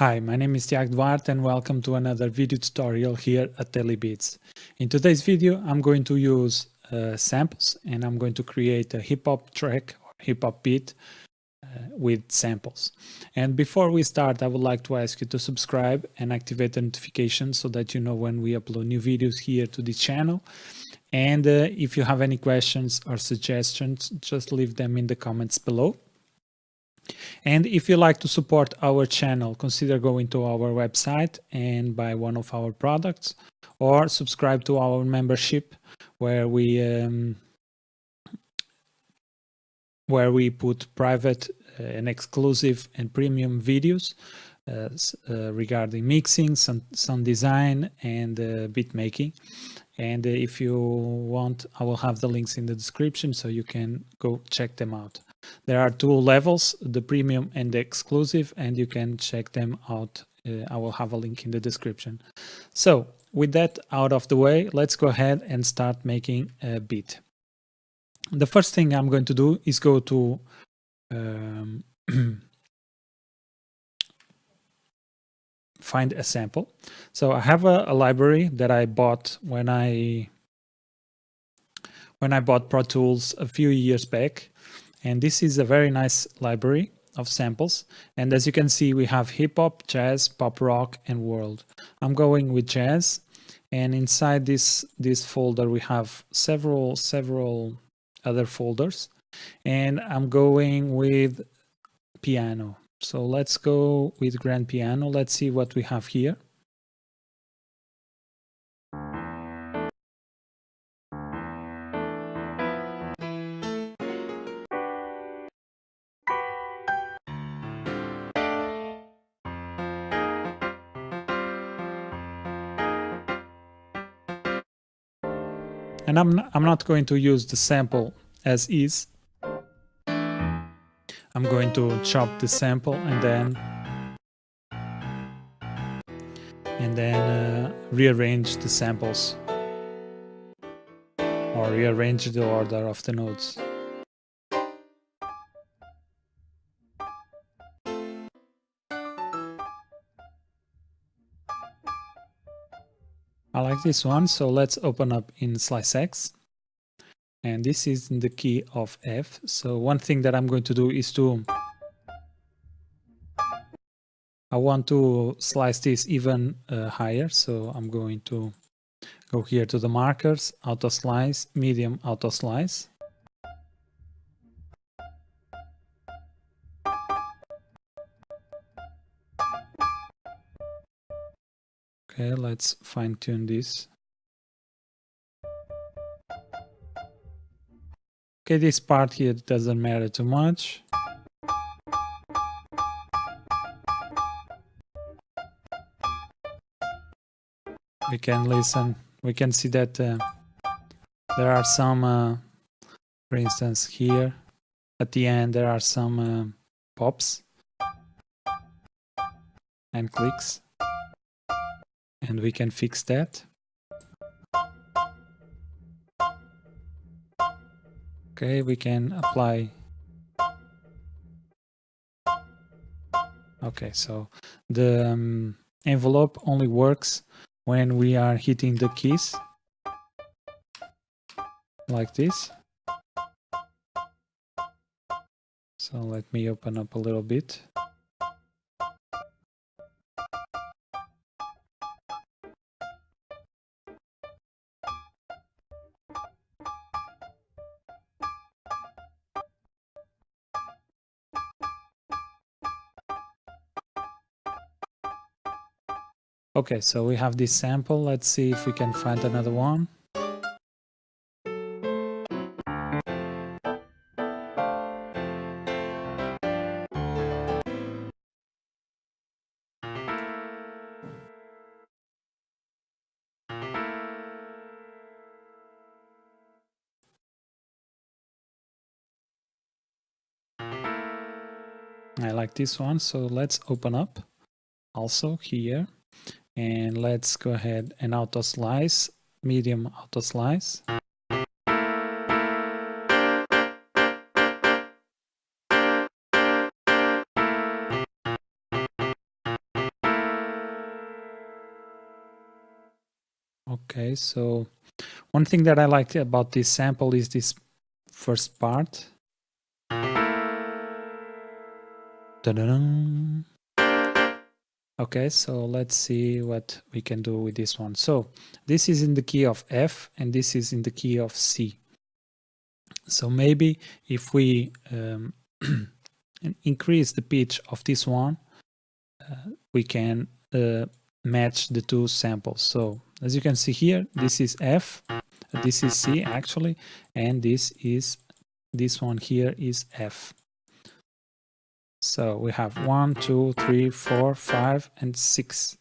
Hi, my name is Tiago Duarte and welcome to another video tutorial here at Daily Beats. In today's video, I'm going to use samples and I'm going to create a hip hop track or hip hop beat with samples. And before we start, I would like to ask you to subscribe and activate the notifications so that you know when we upload new videos here to the channel. And if you have any questions or suggestions, just leave them in the comments below. And if you like to support our channel, consider going to our website and buy one of our products, or subscribe to our membership where we put private and exclusive and premium videos regarding mixing, sound design, and beat making. And if you want, I will have the links in the description so you can go check them out. There are two levels, the premium and the exclusive, and you can check them out. I will have a link in the description. So with that out of the way, let's go ahead and start making a beat. The first thing I'm going to do is go to find a sample. So I have a library that I bought when I bought Pro Tools a few years back. And this is a very nice library of samples. And as you can see, we have hip hop, jazz, pop rock, and world. I'm going with jazz. And inside this folder, we have several other folders. And I'm going with piano. So let's go with grand piano. Let's see what we have here. And I'm not going to use the sample as is. I'm going to chop the sample and then rearrange the samples or rearrange the order of the notes. I like this one, so let's open up in Slice X. And this is in the key of F. So one thing that I'm going to do is I want to slice this even higher. So I'm going to go here to the markers, auto slice, medium auto slice. Okay, let's fine tune this. Okay, this part here doesn't matter too much. We can listen. We can see that there are some, for instance, here at the end, there are some pops and clicks. And we can fix that. Okay, we can apply. Okay, so the envelope only works when we are hitting the keys like this. So let me open up a little bit. Okay, so we have this sample. Let's see if we can find another one. I like this one, so let's open up also here. And let's go ahead and auto slice, medium auto slice. Okay, so one thing that I like about this sample is this first part. Ta-da-dum. Okay, so let's see what we can do with this one. So this is in the key of F and this is in the key of C. So maybe if we increase the pitch of this one, we can match the two samples. So as you can see here, this is F, this is C actually, and this one here is F. So we have 1, 2, 3, 4, 5, and 6.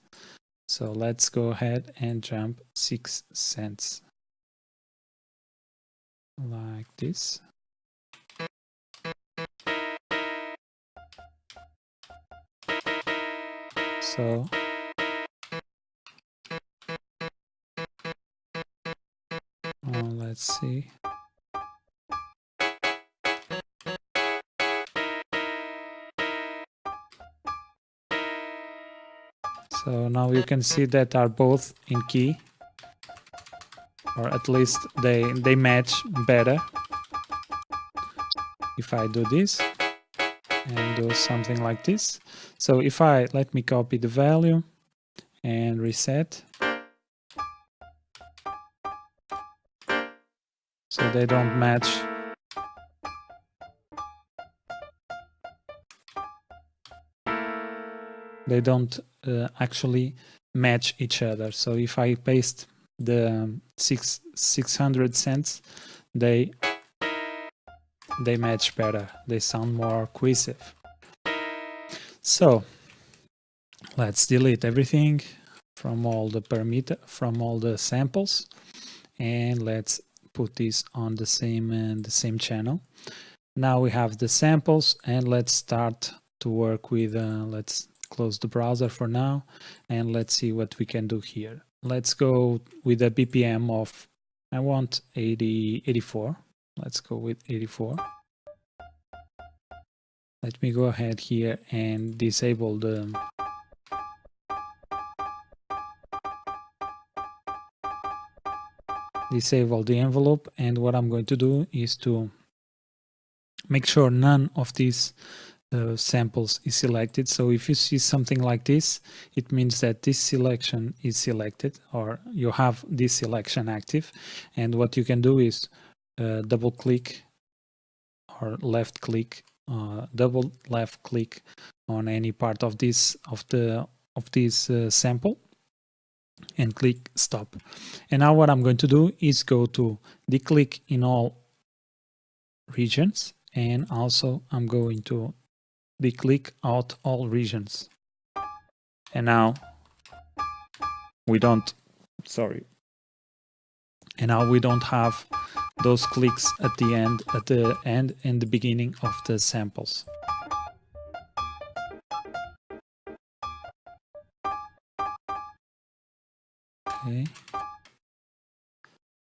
So let's go ahead and jump 6 cents like this. So let's see. So now you can see that are both in key, or at least they match better. If I do this and do something like this. So if I let me copy the value and reset, so they don't match. They don't actually match each other. So if I paste the 600 cents, they match better. They sound more cohesive. So let's delete everything from all the samples, and let's put this on the same channel. Now we have the samples, and let's start to work with. Let's close the browser for now, and let's see what we can do here. Let's go with a BPM of, I want 84. Let's go with 84. Let me go ahead here and disable the envelope, and what I'm going to do is to make sure none of these samples is selected. So if you see something like this, it means that this selection is selected, or you have this selection active. And what you can do is double click or left click, double left click on any part of this sample and click stop. And now what I'm going to do is go to declick in all regions, and also I'm going to declick out all regions. And now we don't have those clicks at the end and the beginning of the samples. Okay,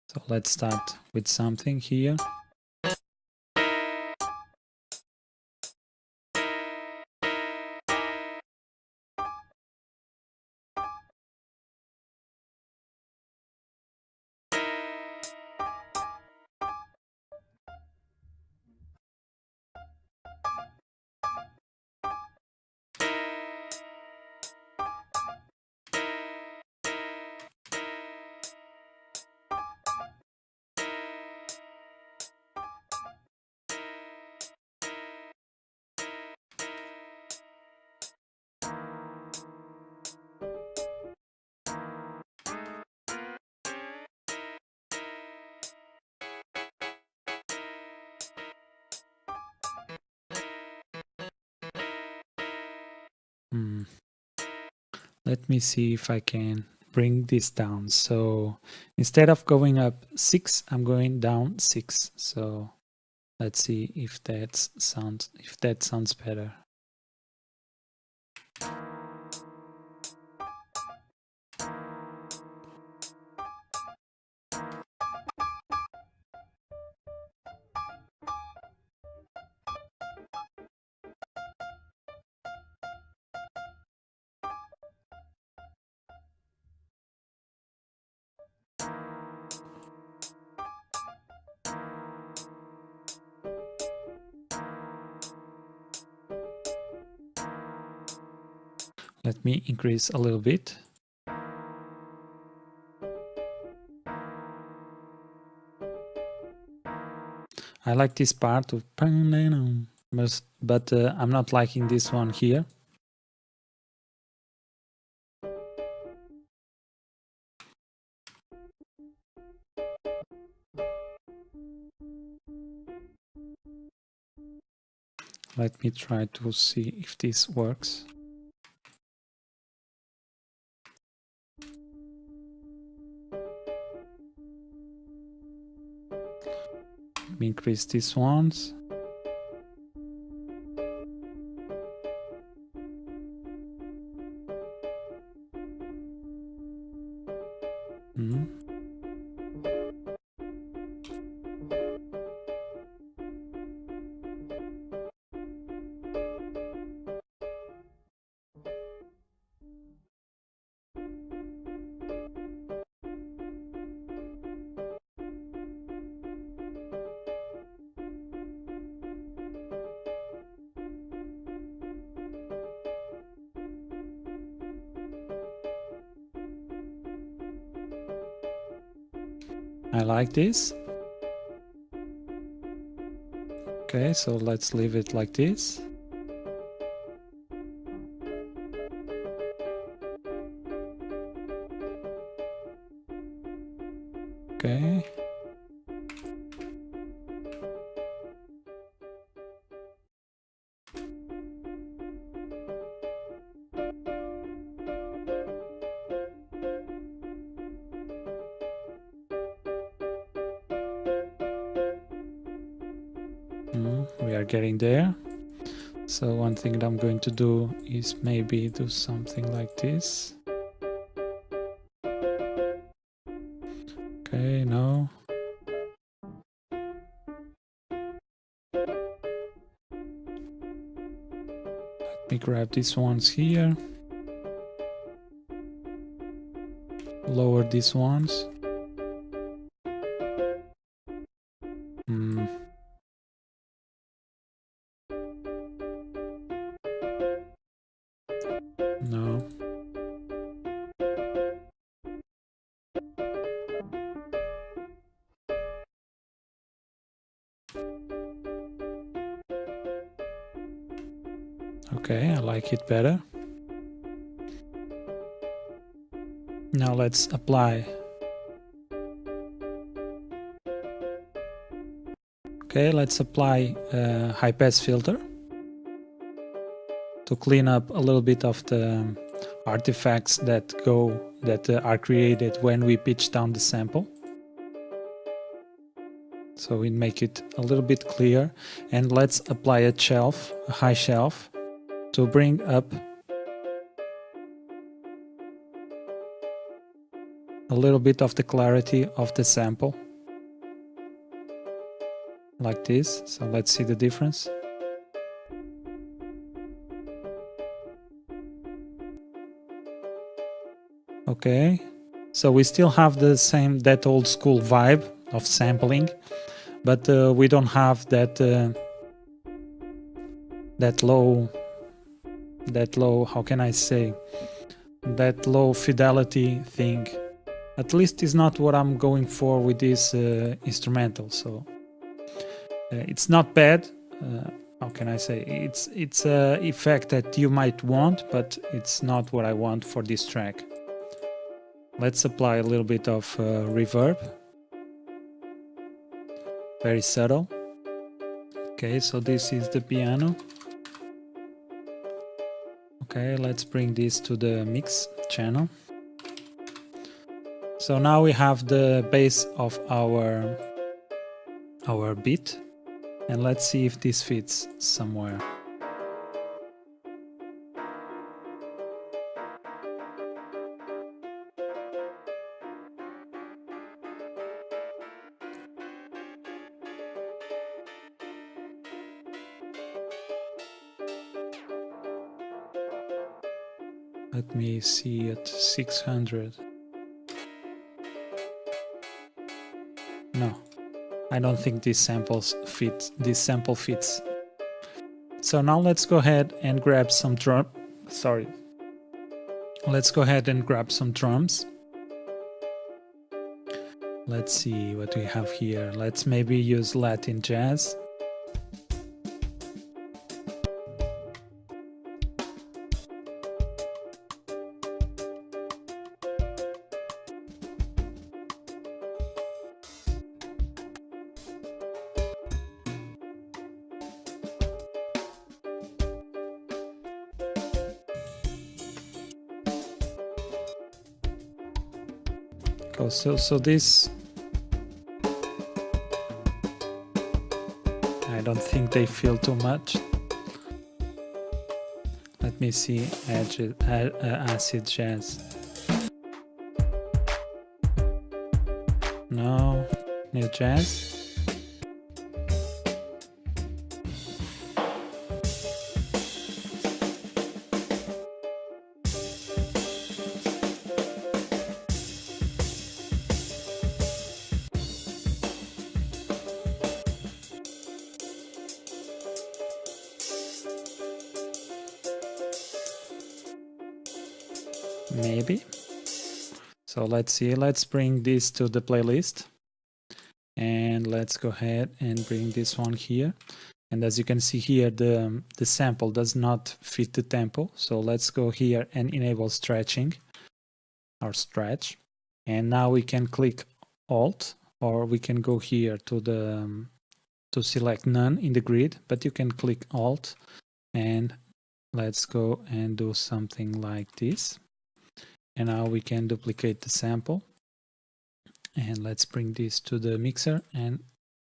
so let's start with something here. Let me see if I can bring this down. So instead of going up 6, I'm going down 6. So let's see if that sounds better. Let me increase a little bit. I like this part of, but I'm not liking this one here. Let me try to see if this works. Let me increase these ones. I like this. Okay, so let's leave it like this. Okay. We are getting there. So one thing that I'm going to do is maybe do something like this. Okay, no. Let me grab these ones here. Lower these ones. No. Okay, I like it better. Now let's apply. Okay, let's apply a high pass filter to clean up a little bit of the artifacts that are created when we pitch down the sample. So we make it a little bit clear, and let's apply a high shelf, to bring up a little bit of the clarity of the sample, like this. So let's see the difference. Okay, so we still have that old school vibe of sampling, but we don't have that low, how can I say, that low fidelity thing. At least is not what I'm going for with this instrumental. So it's not bad. How can I say? It's a effect that you might want, but it's not what I want for this track. Let's apply a little bit of reverb. Very subtle. Okay, so this is the piano. Okay, let's bring this to the mix channel. So now we have the base of our beat, and let's see if this fits somewhere. Let me see at 600. No, I don't think this sample fits. So now let's go ahead and grab some drum. Sorry. Let's go ahead and grab some drums. Let's see what we have here. Let's maybe use Latin jazz. So this, I don't think they feel too much. Let me see, acid jazz. No, new jazz. Maybe. So let's see, let's bring this to the playlist, and let's go ahead and bring this one here. And as you can see here, the sample does not fit the tempo, so let's go here and enable stretching or stretch. And now we can click Alt, or we can go here to select none in the grid, but you can click Alt, and let's go and do something like this. And now we can duplicate the sample, and let's bring this to the mixer and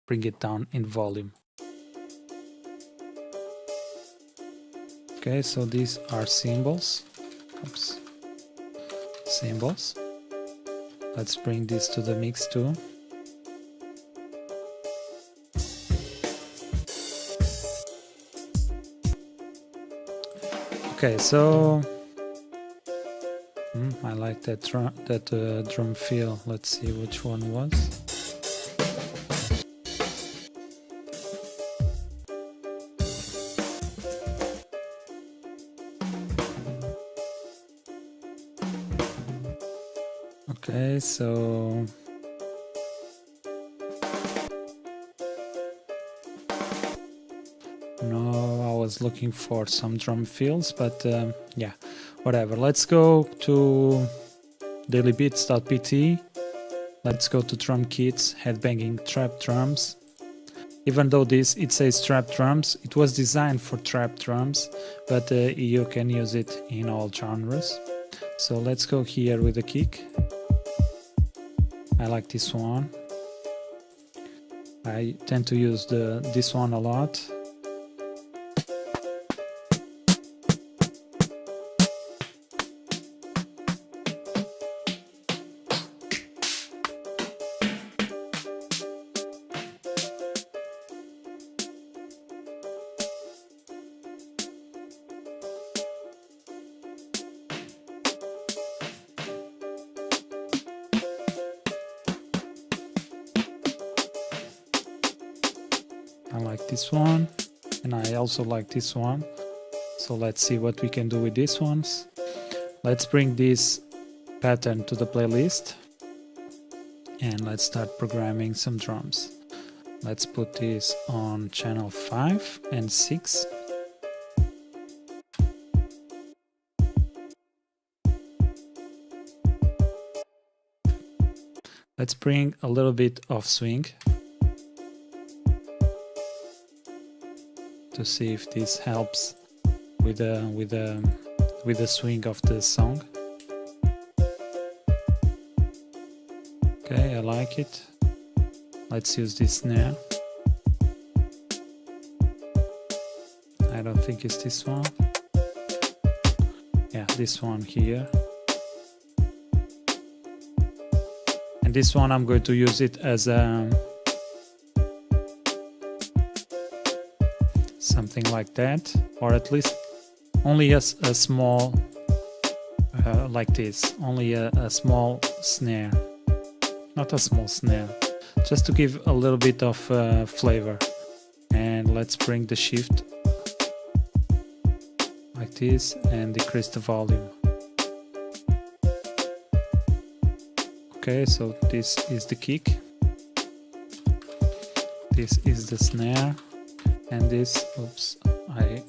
bring it down in volume. Okay, so these are cymbals. Oops. Cymbals. Let's bring this to the mix too. Okay, so I like that drum feel. Let's see which one was. Okay, so no, I was looking for some drum fills, but yeah, whatever. Let's go to dailybeats.pt. Let's go to drum kits, headbanging trap drums. Even though it says trap drums, it was designed for trap drums, but you can use it in all genres. So let's go here with a kick. I like this one. I tend to use this one a lot. I like this one, and I also like this one. So let's see what we can do with these ones. Let's bring this pattern to the playlist, and let's start programming some drums. Let's put this on channel 5 and 6. Let's bring a little bit of swing to see if this helps with the swing of the song. Okay, I like it. Let's use this snare. I don't think it's this one. Yeah, this one here. And this one I'm going to use it as a something like that, or at least only a small like this, only a small snare, not a small snare, just to give a little bit of flavor. And let's bring the shift like this and decrease the volume. Okay, so this is the kick, this is the snare, and this, oops, I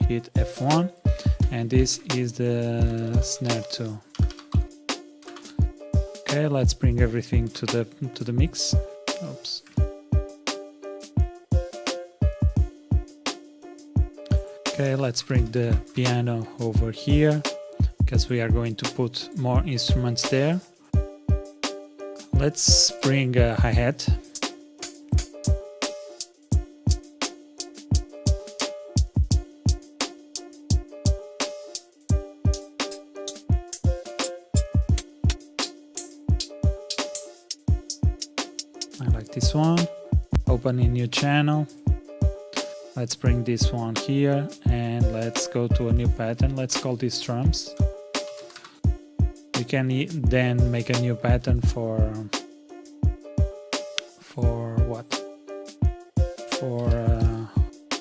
hit F1, and this is the snare too. Okay, let's bring everything to the mix. Oops. Okay, let's bring the piano over here, because we are going to put more instruments there. Let's bring a hi-hat. I like this one. Open a new channel. Let's bring this one here and let's go to a new pattern. Let's call this drums. We can then make a new pattern for what? For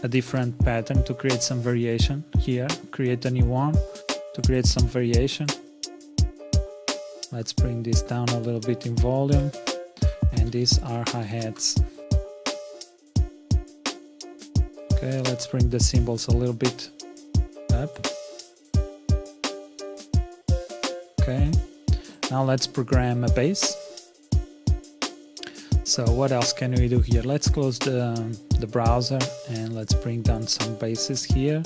a different pattern to create some variation here. Create a new one to create some variation. Let's bring this down a little bit in volume. And these are hi-hats. Okay, let's bring the cymbals a little bit up. Okay, now let's program a bass. So what else can we do here? Let's close the browser and let's bring down some basses here.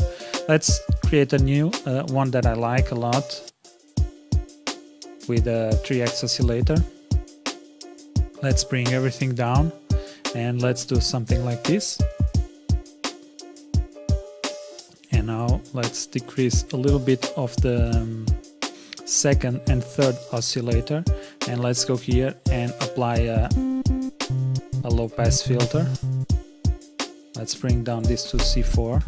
Let's create a new one that I like a lot with a 3x oscillator. Let's bring everything down and let's do something like this. And now let's decrease a little bit of the second and third oscillator, and let's go here and apply a low pass filter. Let's bring down this to C4.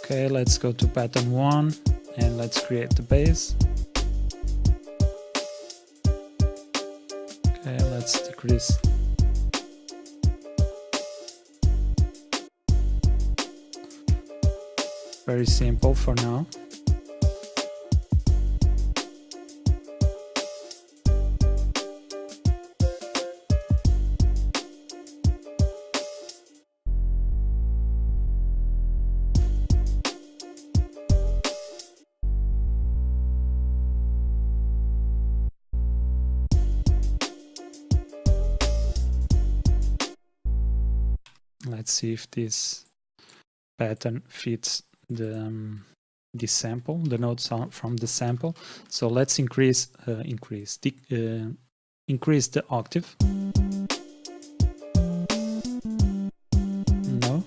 Okay, let's go to pattern 1 and let's create the bass. Okay, let's decrease. Very simple for now. Let's see if this pattern fits the sample, the notes from the sample. So let's increase the octave. No.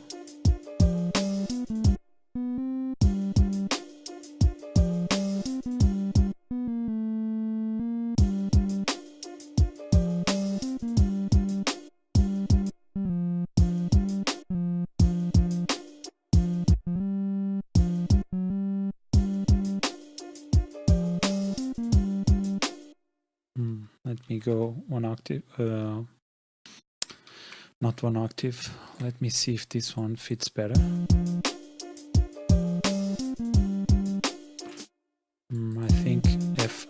Let me go one octave, not one octave. Let me see if this one fits better. I think F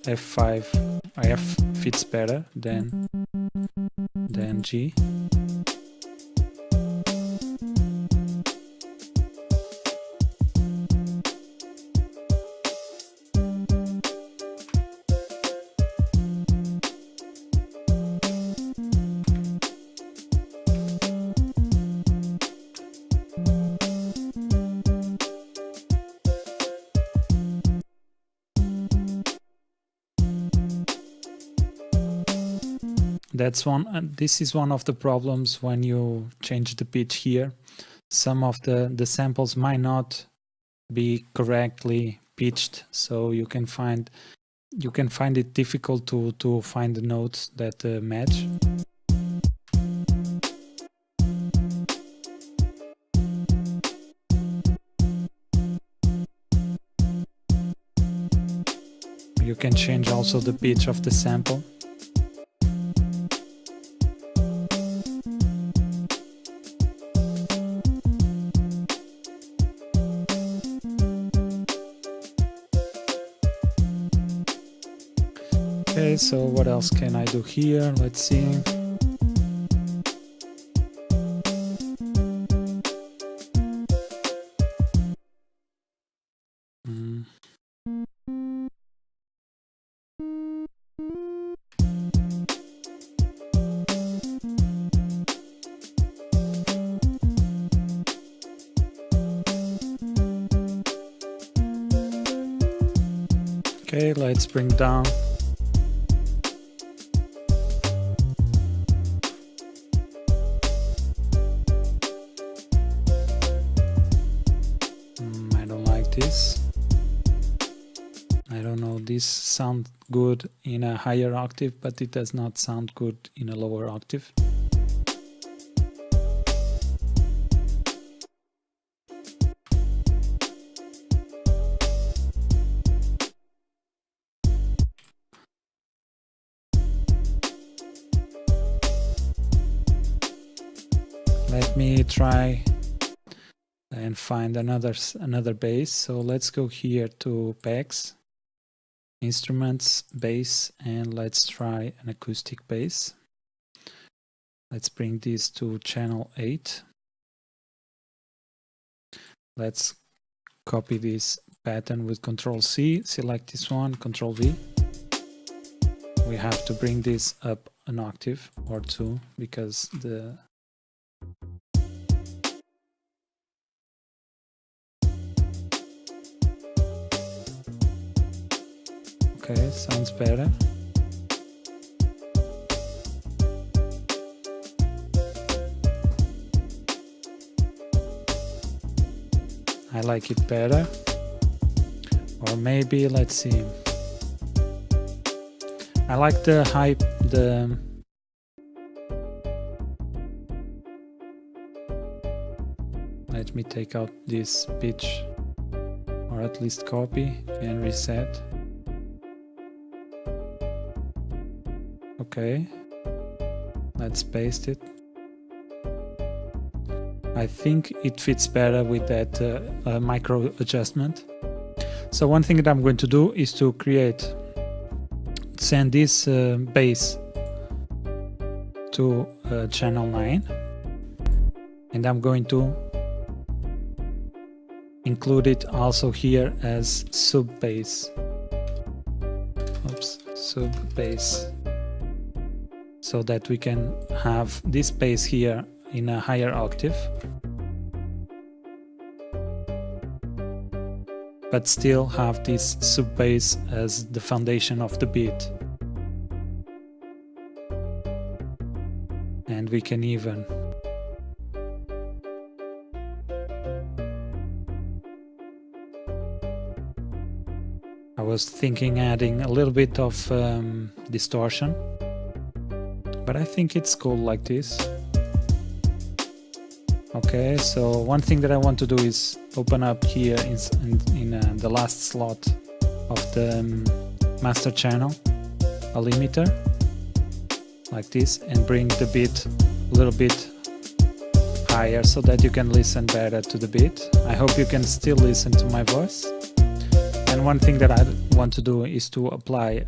fits better than G. This is one of the problems when you change the pitch here. Some of the samples might not be correctly pitched, so you can find you can find it difficult to find the notes that match. You can change also the pitch of the sample. Okay, so what else can I do here? Let's see. Okay, let's bring down. I don't like this. I don't know, this sounds good in a higher octave, but it does not sound good in a lower octave. Let me try and find another bass. So let's go here to packs, instruments, bass, and let's try an acoustic bass. Let's bring this to channel 8. Let's copy this pattern with Ctrl C, select this one, Ctrl V. We have to bring this up an octave or two because the okay, sounds better. I like it better. Or maybe, let's see. I like the high, let me take out this pitch, or at least copy and reset. Okay, let's paste it. I think it fits better with that micro adjustment. So one thing that I'm going to do is to send this bass to channel 9, and I'm going to include it also here as sub bass. Oops, sub bass. So that we can have this bass here in a higher octave, but still have this sub bass as the foundation of the beat. And we can even I was thinking adding a little bit of distortion, but I think it's cool like this. Okay, so one thing that I want to do is open up here in the last slot of the master channel a limiter like this, and bring the beat a little bit higher so that you can listen better to the beat. I hope you can still listen to my voice. And one thing that I want to do is to apply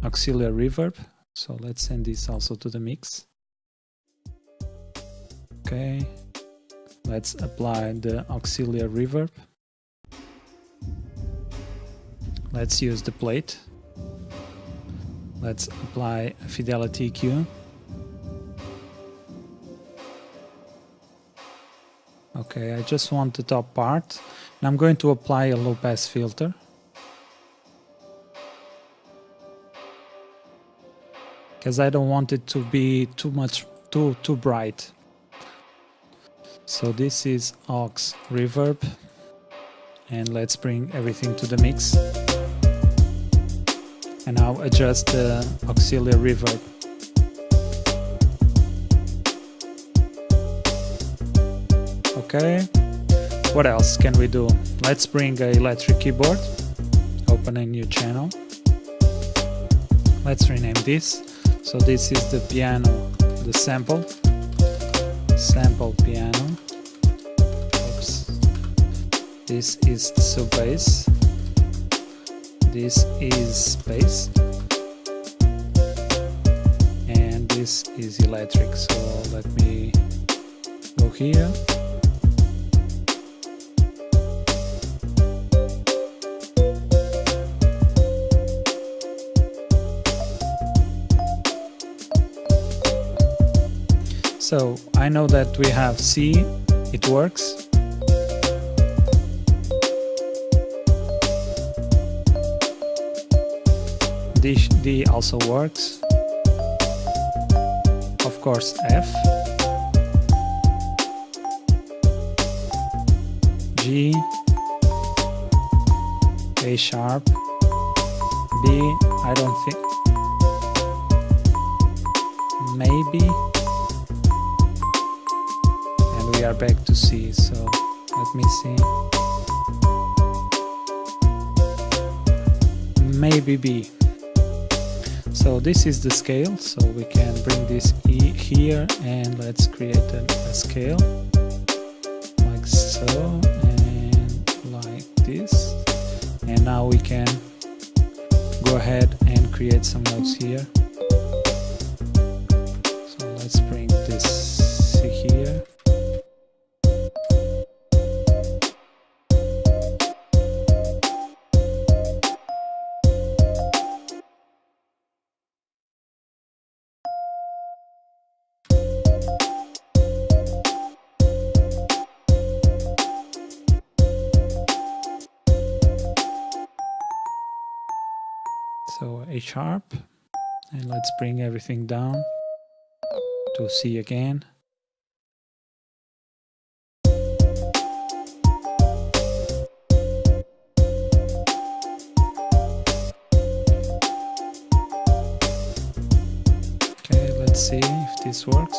auxiliary reverb. So let's send this also to the mix. Okay, let's apply the auxiliary reverb. Let's use the plate. Let's apply a Fidelity EQ. Okay, I just want the top part. And I'm going to apply a low pass filter. Because I don't want it to be too bright. So this is aux reverb, and let's bring everything to the mix. And now adjust the auxiliary reverb. Okay, what else can we do? Let's bring an electric keyboard, open a new channel. Let's rename this. So this is the piano, the sample piano. Oops. This is sub bass. This is bass. And this is electric. So let me go here. So I know that we have C, it works. D also works. Of course F. G. A sharp. B, I don't think. Maybe. We are back to C, so let me see. Maybe B. So this is the scale, so we can bring this E here and let's create a scale like so and like this. And now we can go ahead and create some notes here. So let's bring this C here. So A sharp, and let's bring everything down to C again. Okay, let's see if this works.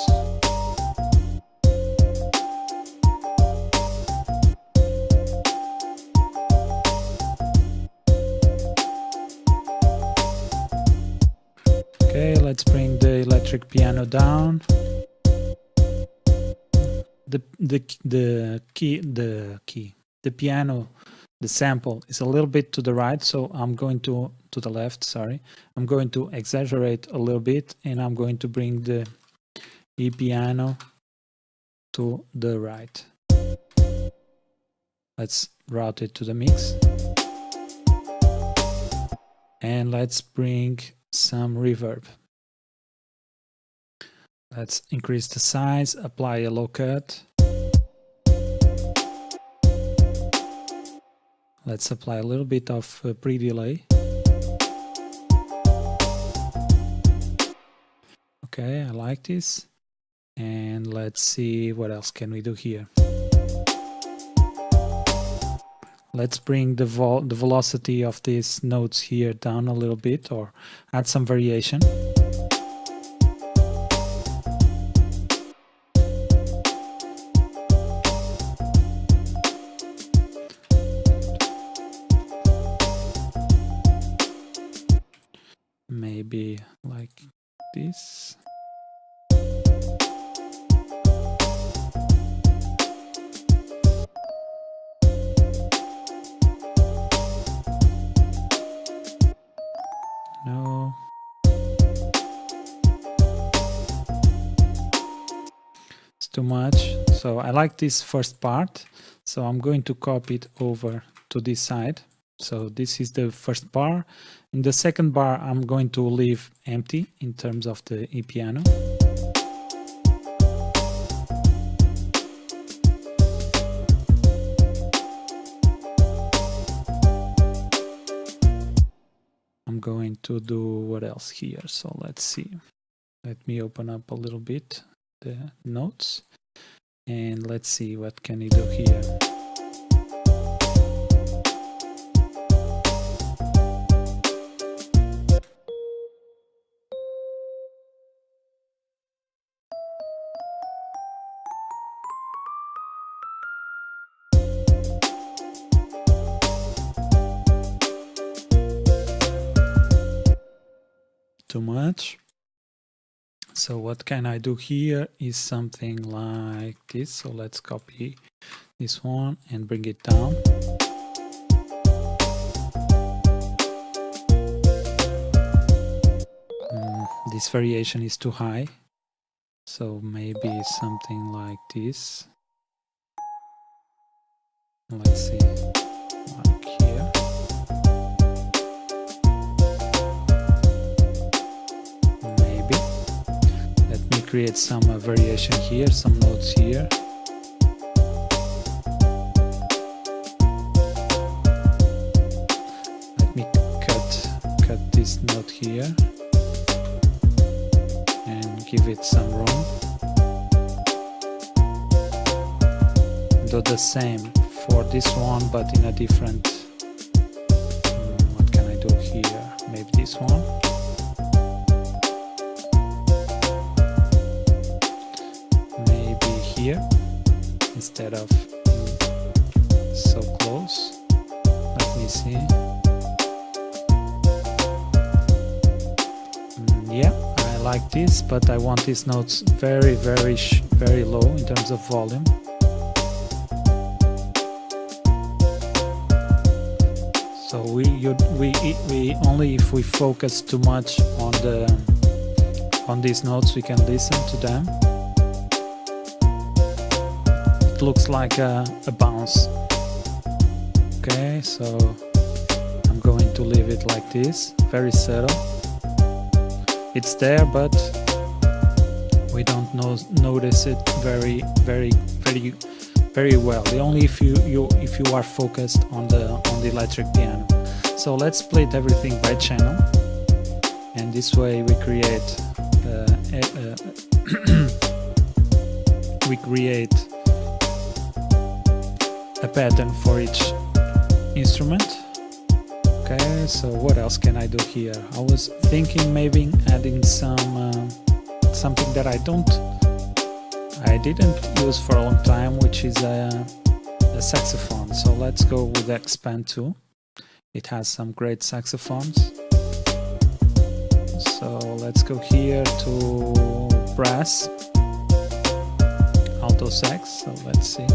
Okay, let's bring the electric piano down. The piano, the sample is a little bit to the right, so I'm going to the left, sorry. I'm going to exaggerate a little bit and I'm going to bring the E piano to the right. Let's route it to the mix. And let's bring some reverb. Let's increase the size, apply a low cut. Let's apply a little bit of pre-delay. Okay, I like this. And let's see what else can we do here. Let's bring the velocity of these notes here down a little bit, or add some variation. Maybe like this. No. It's too much. So I like this first part. So I'm going to copy it over to this side. So this is the first bar. In the second bar, I'm going to leave empty in terms of the E piano. I'm going to do what else here. So let's see. Let me open up a little bit the notes and let's see what can you do here. too much. So what can I do here is something like this. So let's copy this one and bring it down. This variation is too high, so maybe something like this. Let's see, like here. Maybe. Let me create some variation here, some notes here. Let me cut this note here and give it some room. Do the same for this one, but in a different. What can I do here? Maybe this one. Maybe here instead of so close. Let me see. Yeah, I like this, but I want these notes very low in terms of volume. So we only if we focus too much on these notes we can listen to them. It looks like a bounce. Okay, so I'm going to leave it like this, very subtle. It's there, but we don't notice it very well. Only if you are focused on the electric piano. So let's split everything by channel, and this way we create a pattern for each instrument. Okay, so what else can I do here? I was thinking maybe adding some something that I didn't use for a long time, which is a saxophone. So let's go with Expand 2. It has some great saxophones. So let's go here to brass, alto sax. So let's see.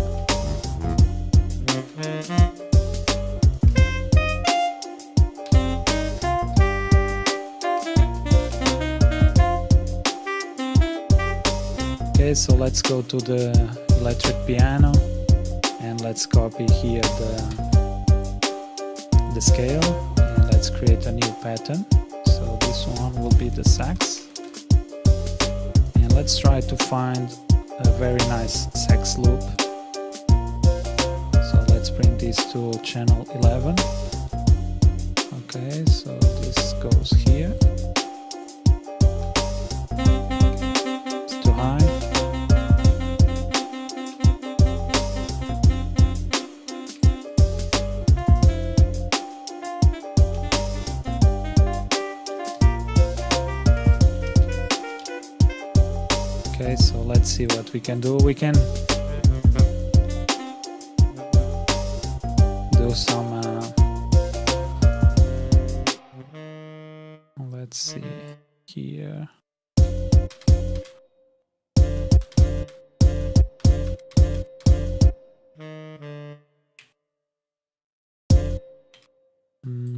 Okay, so let's go to the electric piano and let's copy here the scale, and let's create a new pattern. So this one will be the sax, and let's try to find a very nice sax loop. So let's bring this to channel 11. Okay, so this goes here. It's too high. Okay, so let's see what we can do. We can do some let's see here.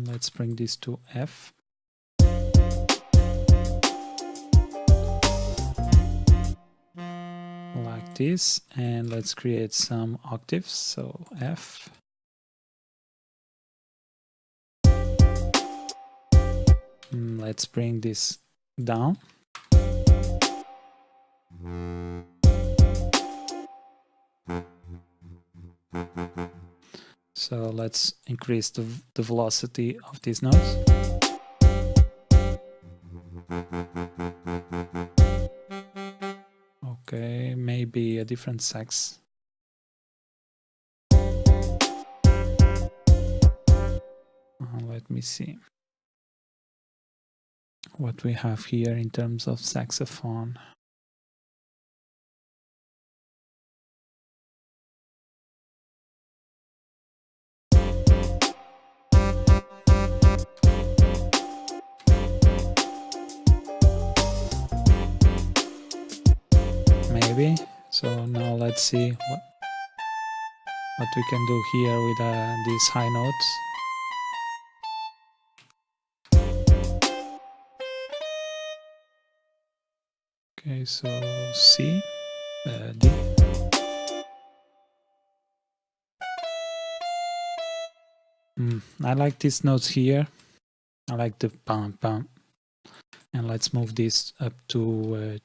Let's bring this to F. Like this, and let's create some octaves. So F. Let's bring this down. So let's increase the velocity of these notes. Okay, maybe a different sax. Let me see what we have here in terms of saxophone. maybe. So now let's see what we can do here with these high notes. Okay, so C, D. I like these notes here. I like the pam pam. And let's move this up to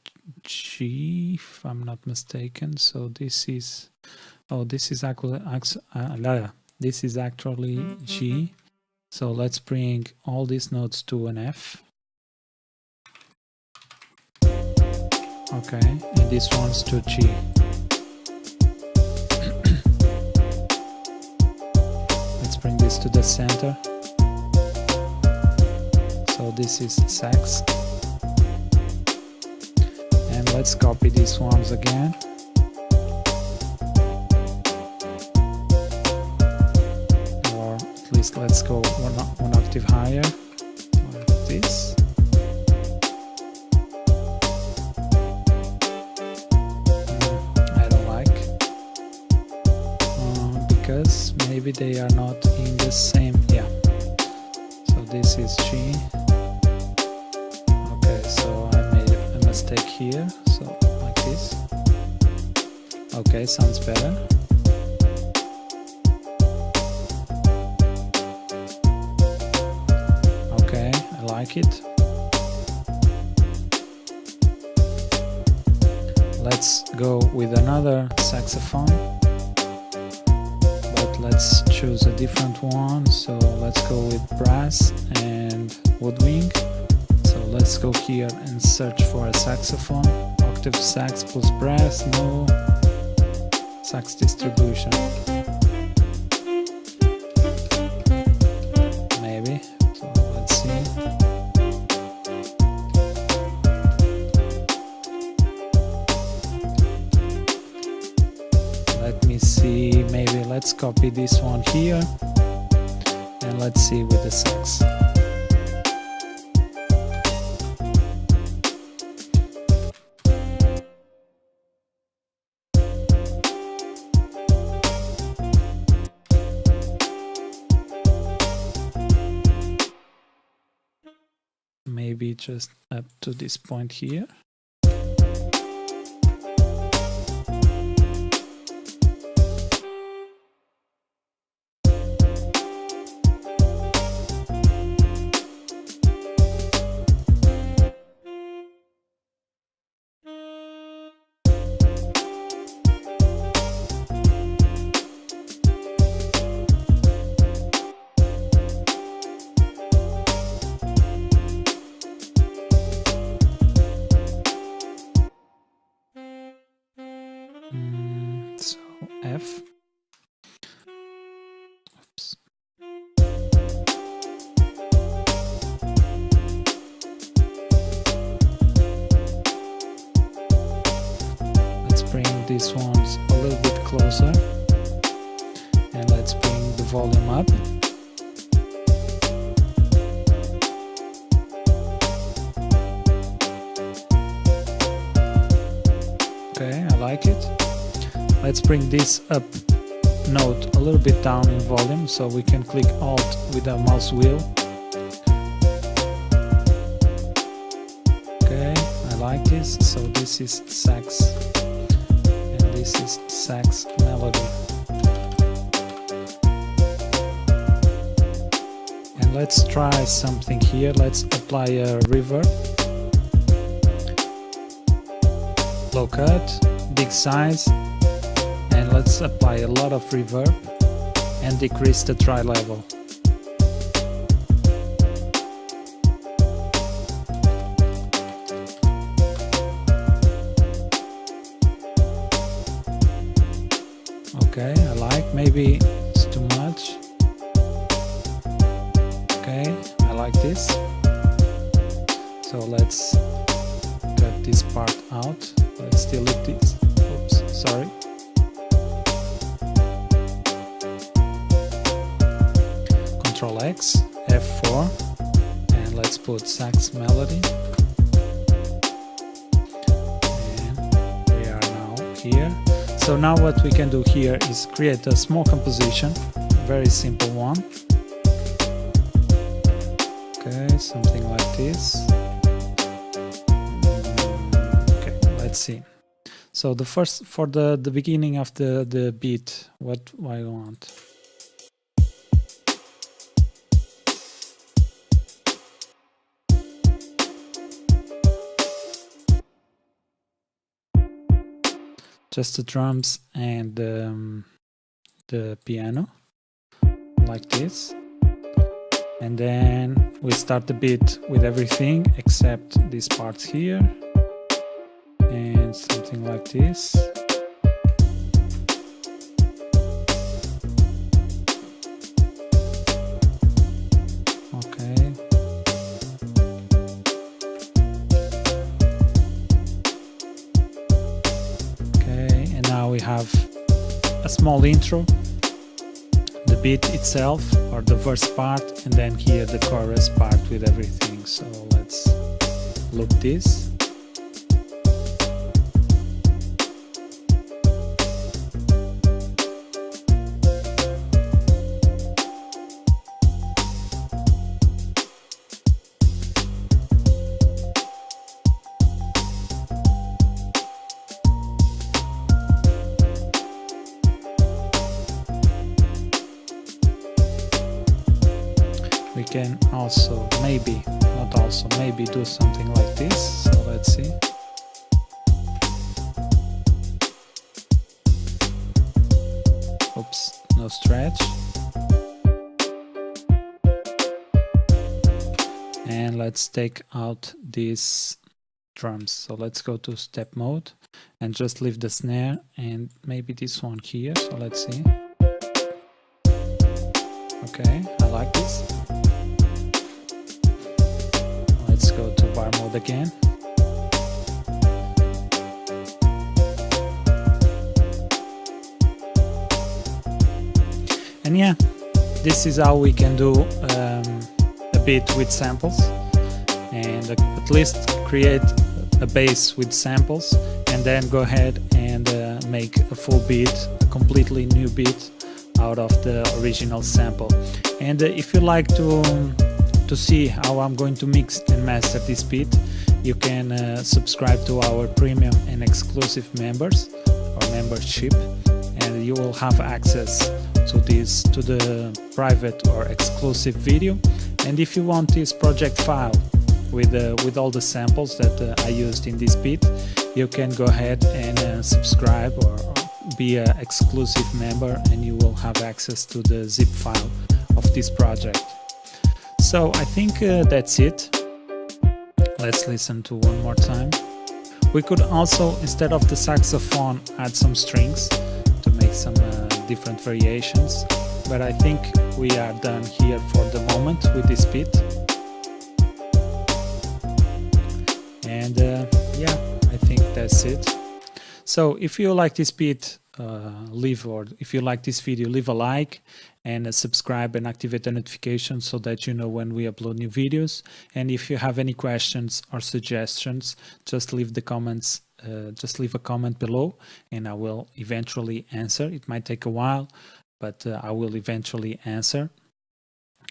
G, if I'm not mistaken. So this is, oh, this is actually G. So let's bring all these notes to an F. Okay, and this one's to G. Let's bring this to the center. So this is sax. And let's copy these ones again. Or at least let's go one octave higher, like this. Because maybe they are not in the same, yeah. So this is G. Okay, so I made a mistake here, so like this. Okay, sounds better. Okay, I like it. Let's go with another saxophone. Let's choose a different one, so let's go with brass and woodwind. So let's go here and search for a saxophone. Octave sax plus brass, no. Sax distribution. Maybe, so let's see. Let me see, maybe let's copy this one here and let's see with the sax. Maybe just up to this point here. So F. Oops. Let's bring these ones a little bit closer and let's bring the volume up. Okay, I like it. Let's bring this up note a little bit down in volume, so we can click Alt with the mouse wheel. Okay, I like this. So this is sax and this is sax melody. And let's try something here. Let's apply a reverb. Low cut, big size, and let's apply a lot of reverb and decrease the tri level. Okay, I like, maybe it's too much. Okay, I like this. So let's cut this part out. Let's delete this. Oops, sorry. Control X, F4, and let's put sax melody. And we are here. So now what we can do here is create a small composition, very simple one. Okay, something like this. Okay, let's see. So the first, for the beginning of the beat, what I want. Just the drums and the piano, like this. And then we start the beat with everything except these parts here. And something like this. Okay. Okay, and now we have a small intro, the beat itself or the verse part, and then here the chorus part with everything. So let's loop this. We can also maybe do something like this. So let's see. Oops, no stretch. And let's take out these drums. So let's go to step mode and just leave the snare and maybe this one here. So let's see. Okay, I like this. Let's go to bar mode again. And yeah, this is how we can do a beat with samples, and at least create a bass with samples, and then go ahead and make a full beat, a completely new beat out of the original sample. And if you like to see how I'm going to mix and master this beat, you can subscribe to our premium and exclusive members or membership, and you will have access to the private or exclusive video. And if you want this project file with all the samples that I used in this beat, you can go ahead and subscribe or be an exclusive member, and you will have access to the zip file of this project. So I think that's it. Let's listen to one more time. We could also, instead of the saxophone, add some strings to make some different variations, but I think we are done here for the moment with this beat. And yeah, I think that's it. So if you like this beat, if you like this video, leave a like and subscribe and activate the notifications so that you know when we upload new videos. And if you have any questions or suggestions, just leave the comments. Just leave a comment below and I will eventually answer. It might take a while, but I will eventually answer.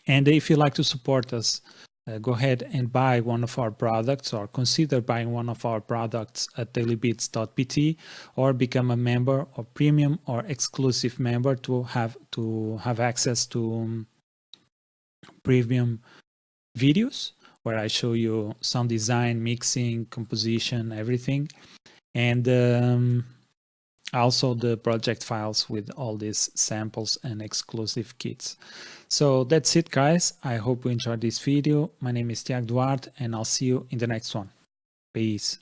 And if you like to support us, go ahead and buy one of our products, or consider buying one of our products at dailybeats.pt, or become a member or premium or exclusive member to have access to premium videos where I show you sound design, mixing, composition, everything, and also the project files with all these samples and exclusive kits. So that's it, guys. I hope you enjoyed this video. My name is Tiago Duarte, and I'll see you in the next one. Peace.